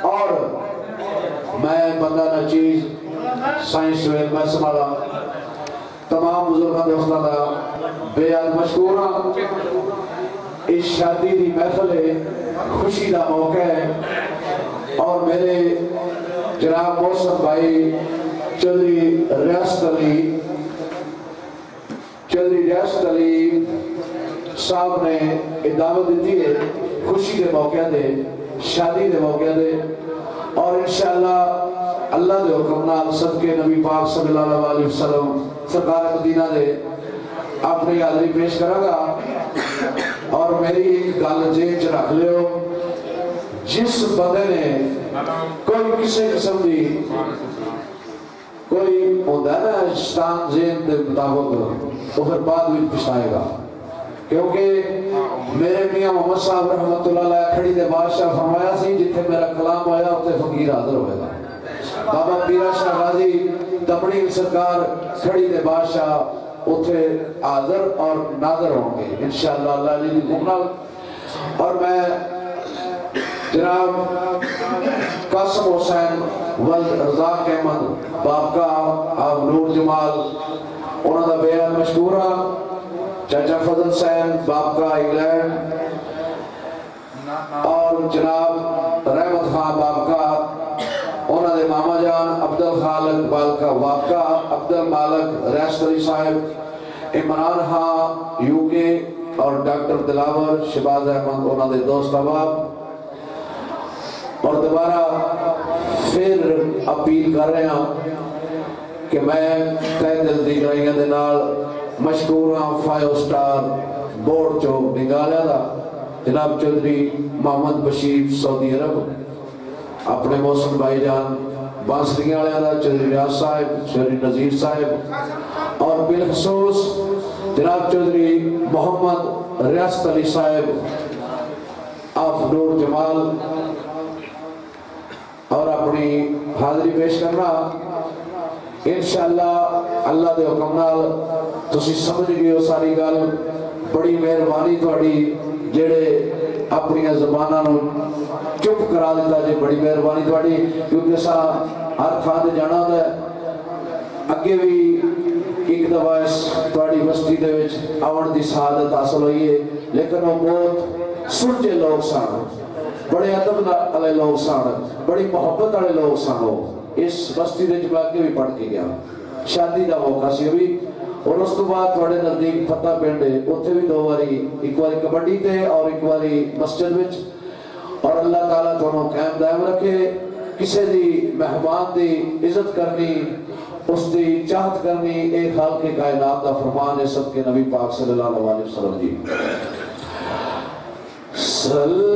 اور میں بندہ نچیز سائنس ویل میں سمالا تمام بزرگاں دوستاں دا بے حد مشکور ہاں اس شادی دی محفل ہے خوشی دا موقع ہے اور میرے جناب محسن بھائی چودھری ریاست علی صاحب نے دعوت دیتی ہے خوشی کے موقع دے شادی دے موقع دے اور انشاءاللہ اللہ دے حکم نال صدقے نبی پاک صلی اللہ علیہ وسلم سرکار مدینہ دے اپنی حاضری پیش کرا گا اور میری ایک گل جیچ رکھ لیو جس بندے نے کوئی کسی قسم دی کوئی ہوتا ہے نا شیطان ذہن دے مطابق وہ پھر بعد بھی پچھتائے گا کیونکہ میرے میاں محمد صاحب رحمت اللہ علیہ کھڑی دے بادشاہ فرمایا سی جتھے میرا کلام آیا اتنے فقیر حاضر ہوئے گا بابا پیرا شاہ غازی تمڑی سرکار کھڑی دے بادشاہ اتنے حاضر اور ناظر ہوں گے انشاءاللہ اللہ علیہ دی مقنال اور میں جناب قاسم حسین والرزاق احمد باپ کا آپ نور جمال انہوں دا بیان مشکورہ چاچا فضل حسین باپ کا انگلینڈ اور جناب رحمت خان باپ کا انہوں دے ماما جان عبدالخالق بالکا باپ کا عبدالمالک ریاست علی صاحب عمران ہاں یو کے اور ڈاکٹر دلاور شباز احمد انہوں دے دوست احباب اور دوبارہ پھر اپیل کر رہے ہیں کہ میں تہ دل دی گرائیاں دے نال مشکور ہاں 5 سٹار بورڈ چوک نگالیا دا جناب چودھری محمد بشیر سعودی عرب اپنے محسن بھائی جان بانسریاں والے دا چودھری ریاض صاحب چودھری نذیر صاحب اور بالخصوص جناب چودھری محمد ریاست علی صاحب آف نور جمال اور اپنی حاضری پیش کرنا انشاءاللہ اللہ دے حکم نال تسی سمجھ گئے ہو ساری گل بڑی مہربانی تھوڑی جڑے اپنی زبانہ نو چپ کرا دیتا جی بڑی مہربانی تھوڑی کیونکہ سا ہر تھان دے جانا ہوتا ہے اگے بھی ایک دفعہ اس تھوڑی بستی دے وچ آون دی سعادت حاصل ہوئی ہے لیکن وہ بہت سنجے لوگ سان بڑے ادب والے لوگ سان بڑی محبت والے لوگ سان اس بستی دے جب کے بھی پڑھ کے گیا شادی دا موقع سی بھی اور اس تو بعد تھوڑے نزدیک فتح پنڈ ہے اتنے بھی 2 باری ایک باری کبڈی تے اور ایک باری مسجد وچ اور اللہ تعالیٰ تھوڑوں قائم دائم رکھے کسے دی مہمان دی عزت کرنی اس دی چاہت کرنی ایک خالق کائنات دا فرمان ہے سب کے نبی پاک صلی اللہ علیہ وسلم جی صلی